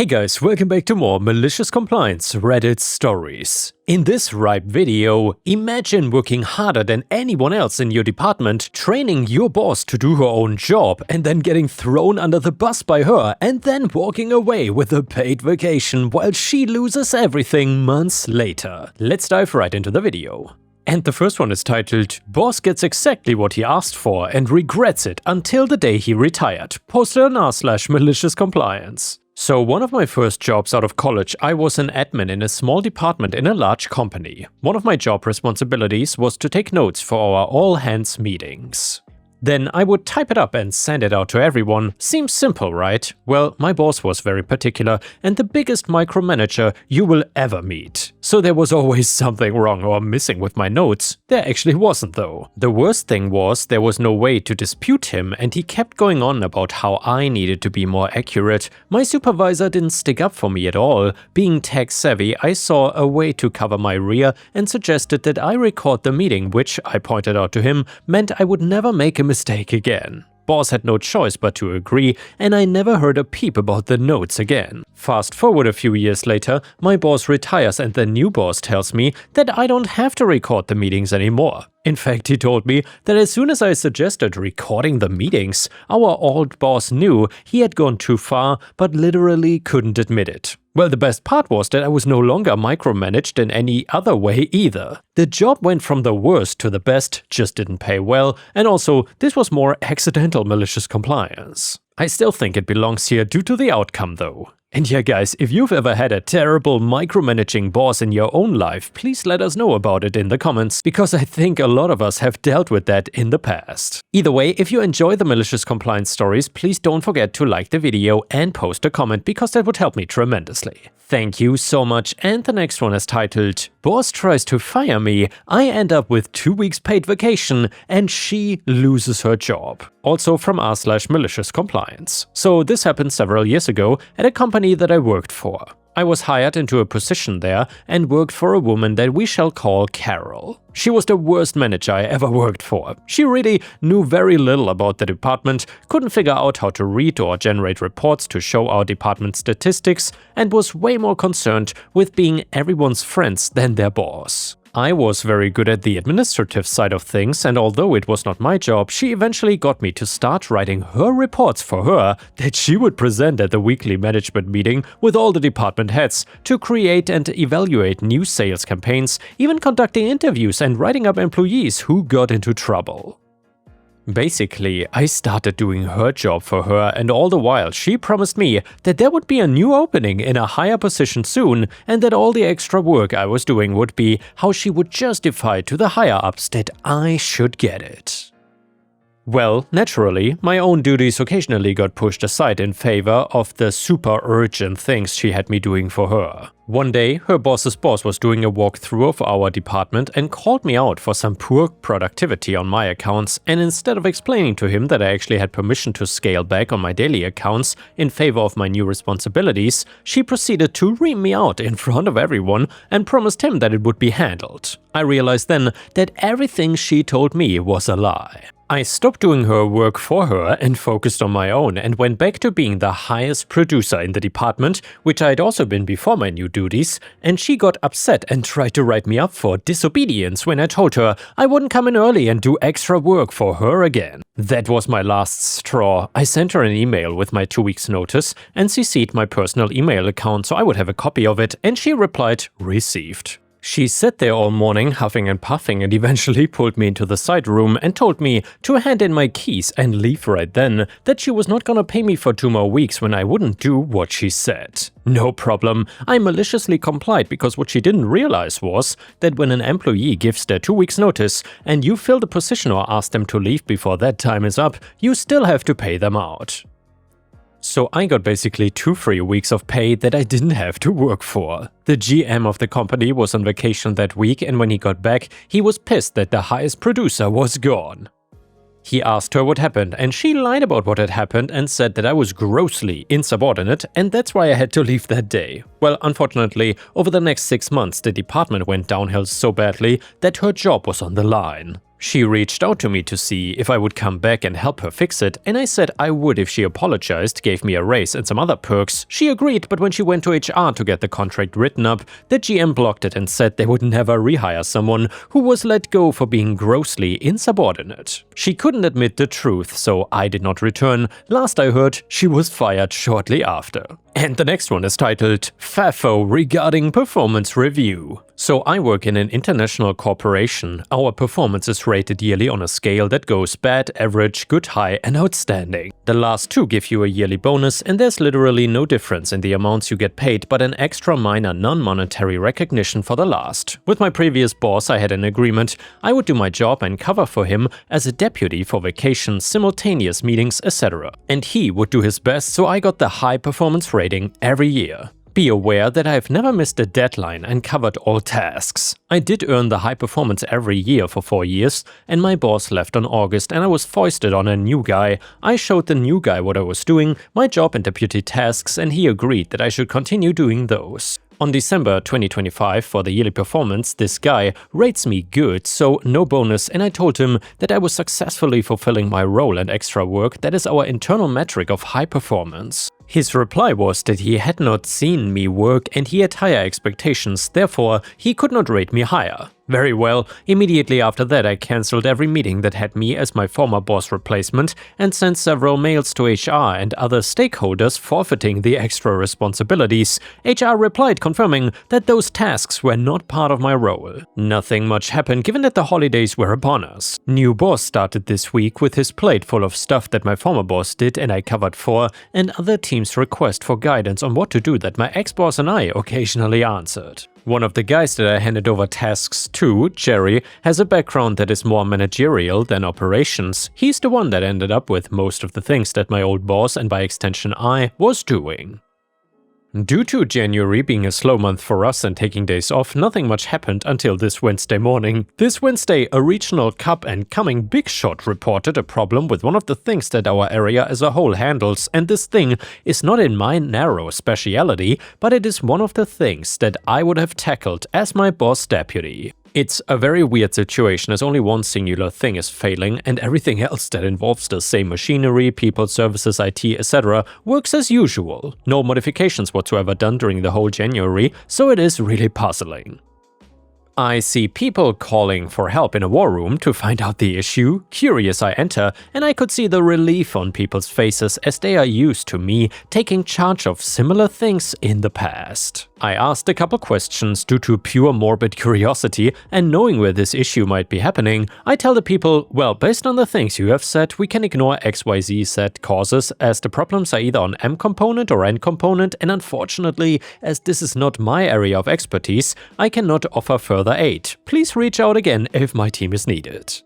Hey guys, welcome back to more Malicious Compliance Reddit stories. In this Ripe video, imagine working harder than anyone else in your department, training your boss to do her own job, and then getting thrown under the bus by her, and then walking away with a paid vacation while she loses everything months later. Let's dive right into the video. And the first one is titled, "Boss gets exactly what he asked for and regrets it until the day he retired," posted on r/MaliciousCompliance. So one of my first jobs out of college, I was an admin in a small department in a large company. One of my job responsibilities was to take notes for our all-hands meetings. Then I would type it up and send it out to everyone. Seems simple, right? Well, my boss was very particular and the biggest micromanager you will ever meet. So there was always something wrong or missing with my notes. There actually wasn't though. The worst thing was there was no way to dispute him and he kept going on about how I needed to be more accurate. My supervisor didn't stick up for me at all. Being tech savvy, I saw a way to cover my rear and suggested that I record the meeting, which I pointed out to him meant I would never make a mistake again. Boss had no choice but to agree, and I never heard a peep about the notes again. Fast forward a few years later, my boss retires and the new boss tells me that I don't have to record the meetings anymore. In fact, he told me that as soon as I suggested recording the meetings, our old boss knew he had gone too far, but literally couldn't admit it. Well, the best part was that I was no longer micromanaged in any other way either. The job went from the worst to the best, just didn't pay well, and also this was more accidental malicious compliance. I still think it belongs here due to the outcome though. And yeah guys, if you've ever had a terrible micromanaging boss in your own life, please let us know about it in the comments, because I think a lot of us have dealt with that in the past. Either way, if you enjoy the malicious compliance stories, please don't forget to like the video and post a comment, because that would help me tremendously. Thank you so much. And the next one is titled, "Boss tries to fire me, I end up with 2 weeks paid vacation and she loses her job." Also from r/MaliciousCompliance. So this happened several years ago at a company that I worked for. I was hired into a position there and worked for a woman that we shall call Carol. She was the worst manager I ever worked for. She really knew very little about the department, couldn't figure out how to read or generate reports to show our department statistics, and was way more concerned with being everyone's friends than their boss. I was very good at the administrative side of things, and although it was not my job, she eventually got me to start writing her reports for her that she would present at the weekly management meeting with all the department heads to create and evaluate new sales campaigns, even conducting interviews and writing up employees who got into trouble. Basically, I started doing her job for her, and all the while she promised me that there would be a new opening in a higher position soon, and that all the extra work I was doing would be how she would justify to the higher-ups that I should get it. Well, naturally, my own duties occasionally got pushed aside in favor of the super urgent things she had me doing for her. One day, her boss's boss was doing a walkthrough of our department and called me out for some poor productivity on my accounts, and instead of explaining to him that I actually had permission to scale back on my daily accounts in favor of my new responsibilities, she proceeded to ream me out in front of everyone and promised him that it would be handled. I realized then that everything she told me was a lie. I stopped doing her work for her and focused on my own, and went back to being the highest producer in the department, which I had also been before my new duties, and she got upset and tried to write me up for disobedience when I told her I wouldn't come in early and do extra work for her again. That was my last straw. I sent her an email with my 2 weeks notice and CC'd my personal email account so I would have a copy of it, and she replied, "Received." She sat there all morning huffing and puffing and eventually pulled me into the side room and told me to hand in my keys and leave right then, that she was not gonna pay me for 2 more weeks when I wouldn't do what she said. No problem, I maliciously complied, because what she didn't realize was that when an employee gives their 2 weeks notice and you fill the position or ask them to leave before that time is up, you still have to pay them out. So I got basically 2 free weeks of pay that I didn't have to work for. The GM of the company was on vacation that week, and when he got back, he was pissed that the highest producer was gone. He asked her what happened, and she lied about what had happened and said that I was grossly insubordinate, and that's why I had to leave that day. Well, unfortunately, over the next 6 months, the department went downhill so badly that her job was on the line. She reached out to me to see if I would come back and help her fix it, and I said I would if she apologized, gave me a raise and some other perks. She agreed, but when she went to HR to get the contract written up, the GM blocked it and said they would never rehire someone who was let go for being grossly insubordinate. She couldn't admit the truth, so I did not return. Last I heard, she was fired shortly after. And the next one is titled FAFO regarding performance review. So I work in an international corporation. Our performance is rated yearly on a scale that goes bad, average, good, high, and outstanding. The last two give you a yearly bonus, and there's literally no difference in the amounts you get paid, but an extra minor non-monetary recognition for the last. With my previous boss, I had an agreement. I would do my job and cover for him as a deputy for vacations, simultaneous meetings, etc. And he would do his best, so I got the high performance rating every year. Be aware that I've never missed a deadline and covered all tasks. I did earn the high performance every year for 4 years, and my boss left on August and I was foisted on a new guy. I showed the new guy what I was doing, my job and deputy tasks, and he agreed that I should continue doing those. On December 2025, for the yearly performance, this guy rates me good, so no bonus, and I told him that I was successfully fulfilling my role and extra work. That is our internal metric of high performance. His reply was that he had not seen me work and he had higher expectations, therefore he could not rate me higher. Very well, immediately after that I cancelled every meeting that had me as my former boss replacement and sent several mails to HR and other stakeholders forfeiting the extra responsibilities. HR replied confirming that those tasks were not part of my role. Nothing much happened given that the holidays were upon us. New boss started this week with his plate full of stuff that my former boss did and I covered for, and other teams' request for guidance on what to do that my ex-boss and I occasionally answered. One of the guys that I handed over tasks to, Jerry, has a background that is more managerial than operations. He's the one that ended up with most of the things that my old boss, and by extension I, was doing. Due to January being a slow month for us and taking days off, nothing much happened until this Wednesday morning. This Wednesday, a regional cup and coming big shot reported a problem with one of the things that our area as a whole handles, and this thing is not in my narrow speciality, but it is one of the things that I would have tackled as my boss deputy. It's a very weird situation as only one singular thing is failing and everything else that involves the same machinery, people, services, IT, etc. works as usual. No modifications whatsoever done during the whole January, so it is really puzzling. I see people calling for help in a war room to find out the issue. Curious, I enter, and I could see the relief on people's faces as they are used to me taking charge of similar things in the past. I asked a couple questions due to pure morbid curiosity, and knowing where this issue might be happening, I tell the people, well, based on the things you have said, we can ignore XYZ said causes as the problems are either on M component or N component, and unfortunately, as this is not my area of expertise, I cannot offer further aid. Please reach out again if my team is needed.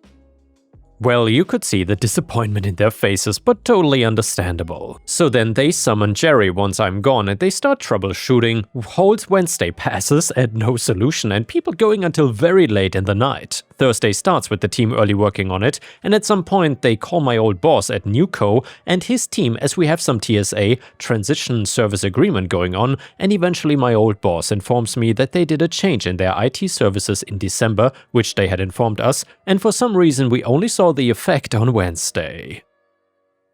Well, you could see the disappointment in their faces, but totally understandable. So then they summon Jerry once I'm gone and they start troubleshooting. Whole Wednesday passes and no solution, and people going until very late in the night. Thursday starts with the team early working on it, and at some point they call my old boss at Newco and his team as we have some TSA, transition service agreement going on, and eventually my old boss informs me that they did a change in their IT services in December, which they had informed us, and for some reason we only saw the effect on Wednesday.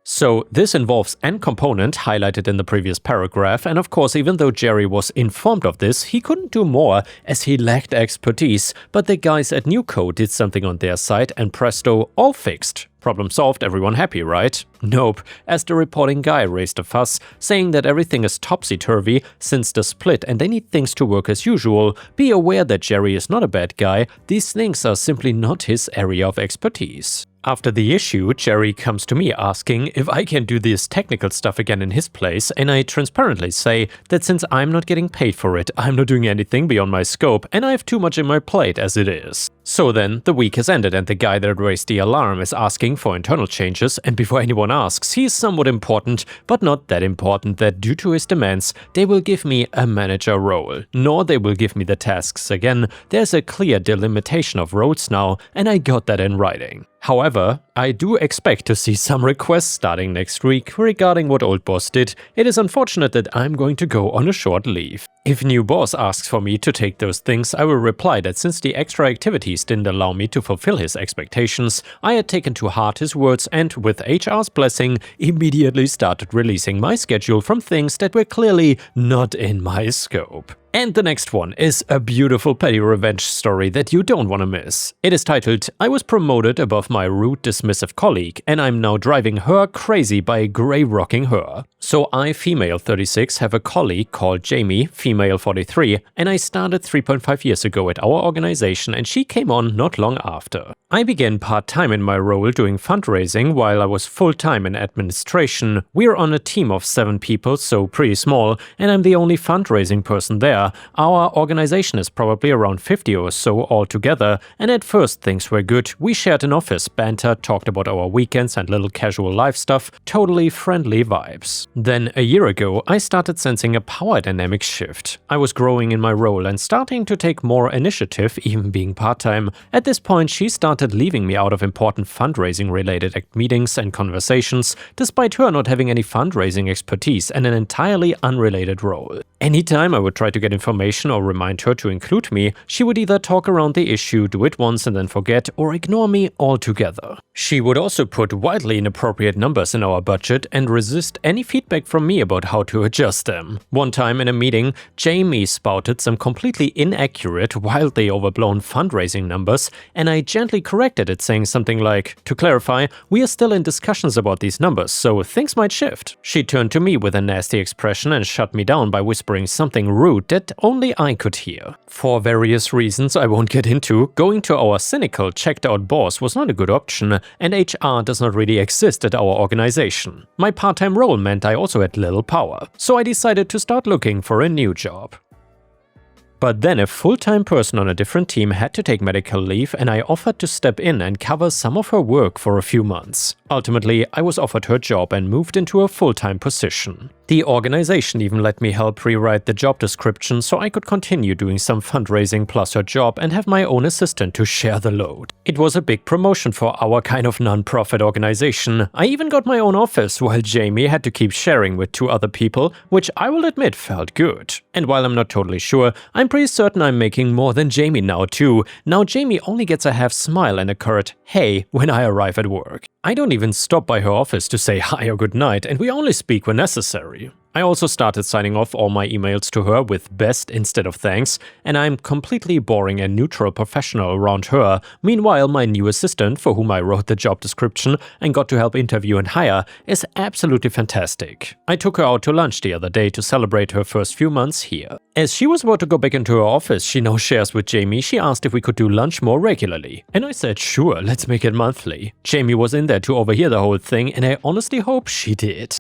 So this involves N component highlighted in the previous paragraph, and of course even though Jerry was informed of this, he couldn't do more as he lacked expertise, but the guys at Newco did something on their side and presto, all fixed. Problem solved, everyone happy, right? Nope, as the reporting guy raised a fuss, saying that everything is topsy-turvy since the split and they need things to work as usual. Be aware that Jerry is not a bad guy, these things are simply not his area of expertise. After the issue, Jerry comes to me asking if I can do this technical stuff again in his place, and I transparently say that since I'm not getting paid for it, I'm not doing anything beyond my scope and I have too much in my plate as it is. So then, the week has ended and the guy that raised the alarm is asking for internal changes, and before anyone asks, he is somewhat important, but not that important that due to his demands, they will give me a manager role, nor they will give me the tasks again. There's a clear delimitation of roles now, and I got that in writing. However, I do expect to see some requests starting next week regarding what old boss did. It is unfortunate that I'm going to go on a short leave. If new boss asks for me to take those things, I will reply that since the extra activities didn't allow me to fulfill his expectations, I had taken to heart his words and, with HR's blessing, immediately started releasing my schedule from things that were clearly not in my scope. And the next one is a beautiful petty revenge story that you don't want to miss. It is titled, "I was promoted above my rude dismissive colleague and I'm now driving her crazy by grey-rocking her." So I, female 36, have a colleague called Jamie, female 43, and I started 3.5 years ago at our organization and she came on not long after. I began part-time in my role doing fundraising while I was full-time in administration. We're on a team of 7 people, so pretty small, and I'm the only fundraising person there. Our organization is probably around 50 or so altogether, and at first things were good. We shared an office, bantered, talked about our weekends and little casual life stuff, totally friendly vibes. Then a year ago, I started sensing a power dynamic shift. I was growing in my role and starting to take more initiative, even being part-time. At this point, she started leaving me out of important fundraising related meetings and conversations, despite her not having any fundraising expertise and an entirely unrelated role. Anytime I would try to get information or remind her to include me, she would either talk around the issue, do it once and then forget, or ignore me altogether. She would also put wildly inappropriate numbers in our budget and resist any feedback from me about how to adjust them. One time in a meeting, Jamie spouted some completely inaccurate, wildly overblown fundraising numbers, and I gently corrected it, saying something like, "To clarify, we are still in discussions about these numbers, so things might shift." She turned to me with a nasty expression and shut me down by whispering something rude that only I could hear. For various reasons I won't get into, going to our cynical, checked-out boss was not a good option, and HR does not really exist at our organization. My part-time role meant I also had little power, so I decided to start looking for a new job. But then a full-time person on a different team had to take medical leave and I offered to step in and cover some of her work for a few months. Ultimately, I was offered her job and moved into a full-time position. The organization even let me help rewrite the job description so I could continue doing some fundraising plus her job and have my own assistant to share the load. It was a big promotion for our kind of non-profit organization. I even got my own office while Jamie had to keep sharing with 2 other people, which I will admit felt good. And while I'm not totally sure, I'm pretty certain I'm making more than Jamie now too. Now Jamie only gets a half smile and a curt "hey" when I arrive at work. I don't even stop by her office to say hi or good night, and we only speak when necessary. I also started signing off all my emails to her with best instead of thanks, and I'm completely boring and neutral professional around her. Meanwhile, my new assistant, for whom I wrote the job description and got to help interview and hire, is absolutely fantastic. I took her out to lunch the other day to celebrate her first few months here. As she was about to go back into her office she now shares with Jamie, she asked if we could do lunch more regularly. And I said, sure, let's make it monthly. Jamie was in there to overhear the whole thing, and I honestly hope she did.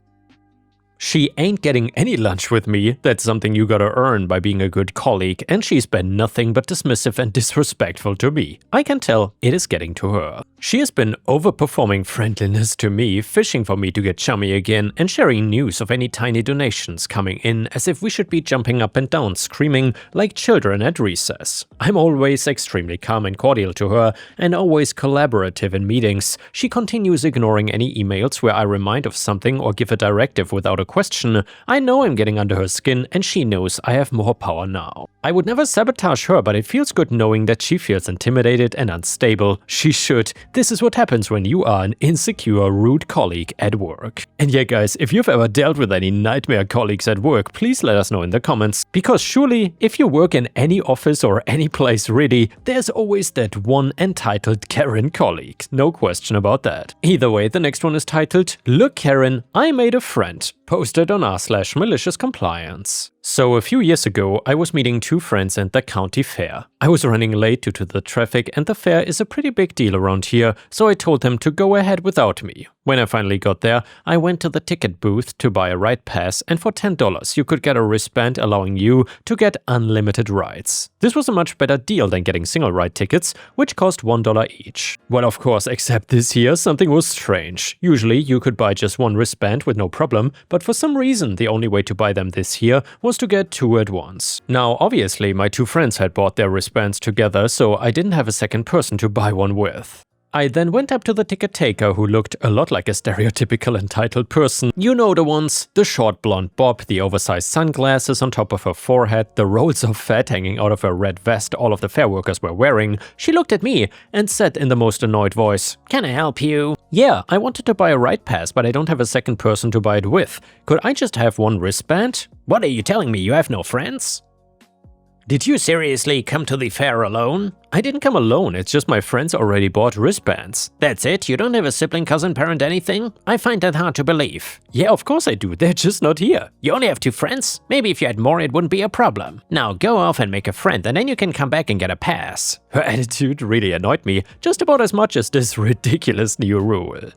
She ain't getting any lunch with me, that's something you gotta earn by being a good colleague, and she's been nothing but dismissive and disrespectful to me. I can tell it is getting to her. She has been overperforming friendliness to me, fishing for me to get chummy again, and sharing news of any tiny donations coming in as if we should be jumping up and down, screaming like children at recess. I'm always extremely calm and cordial to her, and always collaborative in meetings. She continues ignoring any emails where I remind of something or give a directive without a question. I know I'm getting under her skin, and she knows I have more power now. I would never sabotage her, but it feels good knowing that she feels intimidated and unstable. She should. This is what happens when you are an insecure, rude colleague at work. And yeah guys, if you've ever dealt with any nightmare colleagues at work, please let us know in the comments. Because surely, if you work in any office or any place really, there's always that one entitled Karen colleague. No question about that. Either way, the next one is titled, "Look Karen, I made a friend," posted on r/MaliciousCompliance. So a few years ago, I was meeting 2 friends at the county fair. I was running late due to the traffic, and the fair is a pretty big deal around here, so I told them to go ahead without me. When I finally got there, I went to the ticket booth to buy a ride pass, and for $10 you could get a wristband allowing you to get unlimited rides. This was a much better deal than getting single ride tickets, which cost $1 each. Well, of course, except this year something was strange. Usually you could buy just one wristband with no problem, but for some reason the only way to buy them this year was to get 2 at once. Now, obviously my 2 friends had bought their wristbands together, so I didn't have a second person to buy one with. I then went up to the ticket taker, who looked a lot like a stereotypical entitled person. You know the ones: the short blonde bob, the oversized sunglasses on top of her forehead, the rolls of fat hanging out of her red vest all of the fair workers were wearing. She looked at me and said in the most annoyed voice, "Can I help you?" Yeah, I wanted to buy a ride pass, but I don't have a second person to buy it with. Could I just have one wristband? What are you telling me, you have no friends? Did you seriously come to the fair alone? I didn't come alone, it's just my friends already bought wristbands. That's it? You don't have a sibling, cousin, parent, anything? I find that hard to believe. Yeah, of course I do, they're just not here. You only have 2 friends? Maybe if you had more it wouldn't be a problem. Now go off and make a friend and then you can come back and get a pass. Her attitude really annoyed me, just about as much as this ridiculous new rule.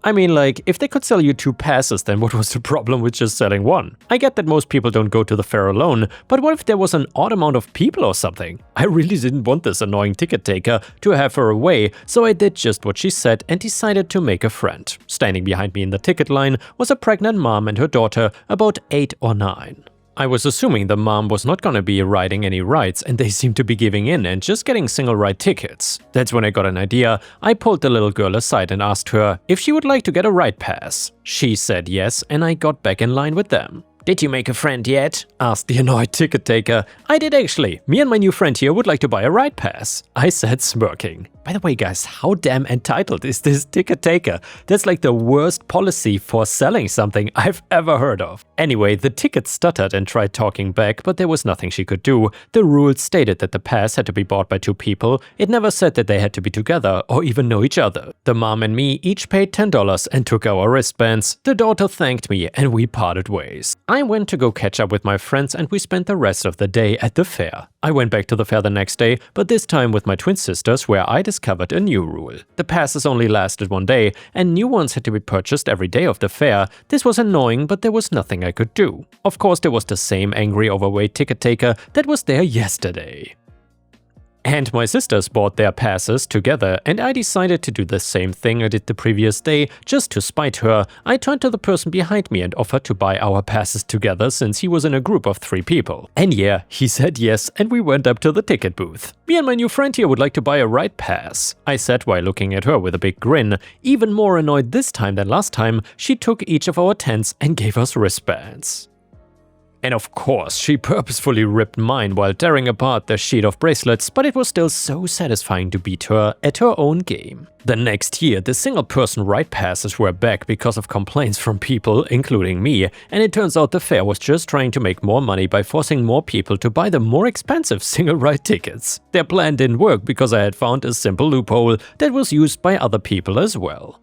I mean, like, if they could sell you 2 passes, then what was the problem with just selling 1? I get that most people don't go to the fair alone, but what if there was an odd amount of people or something? I really didn't want this annoying ticket taker to have her away, so I did just what she said and decided to make a friend. Standing behind me in the ticket line was a pregnant mom and her daughter, about 8 or 9. I was assuming the mom was not gonna be riding any rides and they seemed to be giving in and just getting single ride tickets. That's when I got an idea. I pulled the little girl aside and asked her if she would like to get a ride pass. She said yes and I got back in line with them. "Did you make a friend yet?" asked the annoyed ticket taker. "I did actually. Me and my new friend here would like to buy a ride pass," I said, smirking. By the way, guys, how damn entitled is this ticket taker? That's like the worst policy for selling something I've ever heard of. Anyway, the ticket stuttered and tried talking back, but there was nothing she could do. The rules stated that the pass had to be bought by 2 people. It never said that they had to be together or even know each other. The mom and me each paid $10 and took our wristbands. The daughter thanked me and we parted ways. I went to go catch up with my friends and we spent the rest of the day at the fair. I went back to the fair the next day, but this time with my twin sisters, where I discovered a new rule. The passes only lasted 1 day, and new ones had to be purchased every day of the fair. This was annoying, but there was nothing I could do. Of course, there was the same angry overweight ticket taker that was there yesterday. And my sisters bought their passes together, and I decided to do the same thing I did the previous day, just to spite her. I turned to the person behind me and offered to buy our passes together since he was in a group of 3 people. And yeah, he said yes, and we went up to the ticket booth. "Me and my new friend here would like to buy a ride pass," I said while looking at her with a big grin. Even more annoyed this time than last time, she took each of our tents and gave us wristbands. And of course, she purposefully ripped mine while tearing apart the sheet of bracelets, but it was still so satisfying to beat her at her own game. The next year, the single-person ride passes were back because of complaints from people, including me, and it turns out the fair was just trying to make more money by forcing more people to buy the more expensive single-ride tickets. Their plan didn't work because I had found a simple loophole that was used by other people as well.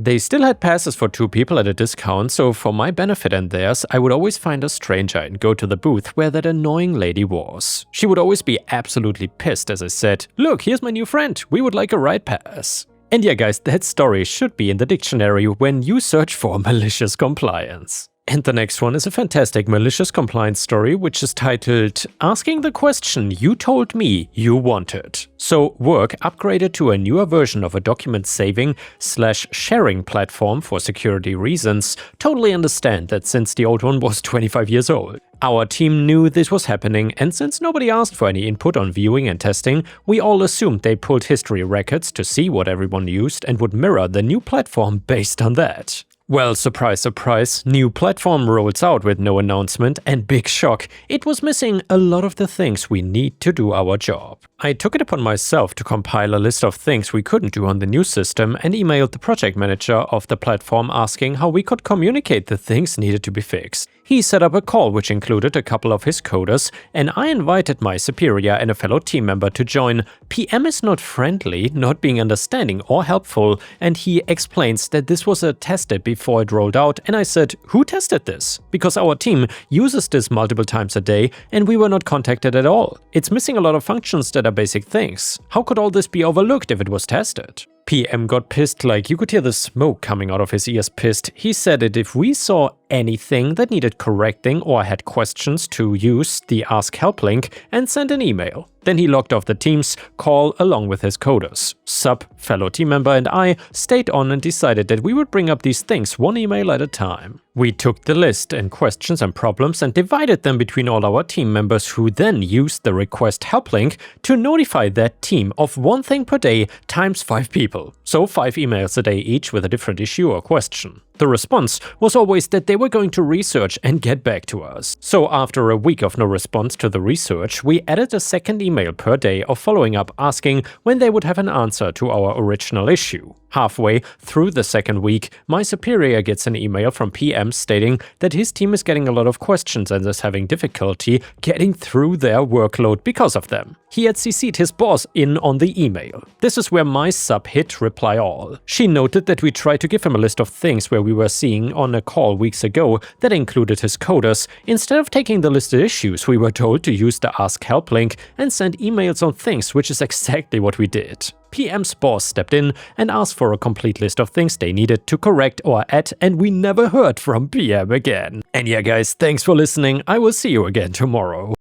They still had passes for 2 people at a discount, so for my benefit and theirs, I would always find a stranger and go to the booth where that annoying lady was. She would always be absolutely pissed as I said, "Look, here's my new friend, we would like a ride pass." And yeah guys, that story should be in the dictionary when you search for malicious compliance. And the next one is a fantastic malicious compliance story, which is titled "Asking the Question You Told Me You Wanted." So work upgraded to a newer version of a document saving/sharing platform for security reasons. Totally understand that since the old one was 25 years old. Our team knew this was happening, and since nobody asked for any input on viewing and testing, we all assumed they pulled history records to see what everyone used and would mirror the new platform based on that. Well, surprise, surprise, new platform rolls out with no announcement, and big shock, it was missing a lot of the things we need to do our job. I took it upon myself to compile a list of things we couldn't do on the new system and emailed the project manager of the platform asking how we could communicate the things needed to be fixed. He set up a call which included a couple of his coders, and I invited my superior and a fellow team member to join. PM is not friendly, not being understanding or helpful, and he explains that this was tested before it rolled out, and I said, who tested this? Because our team uses this multiple times a day and we were not contacted at all. It's missing a lot of functions that are basic things. How could all this be overlooked if it was tested? PM got pissed, like you could hear the smoke coming out of his ears pissed. He said that if we saw anything that needed correcting or had questions, to use the Ask Help link and send an email. Then he logged off the Teams call along with his coders. Sub, fellow team member, and I stayed on and decided that we would bring up these things one email at a time. We took the list and questions and problems and divided them between all our team members, who then used the request help link to notify that team of one thing per day times 5 people. So 5 emails a day each with a different issue or question. The response was always that they were going to research and get back to us. So after a week of no response to the research, we added a second email per day of following up asking when they would have an answer to our original issue. Halfway through the second week, my superior gets an email from PM stating that his team is getting a lot of questions and is having difficulty getting through their workload because of them. He had CC'd his boss in on the email. This is where my sub hit reply all. She noted that we tried to give him a list of things where we were seeing on a call weeks ago that included his coders. Instead of taking the listed issues, we were told to use the Ask Help link and send emails on things, which is exactly what we did. PM's boss stepped in and asked for a complete list of things they needed to correct or add, and we never heard from PM again. And yeah guys, thanks for listening. I will see you again tomorrow.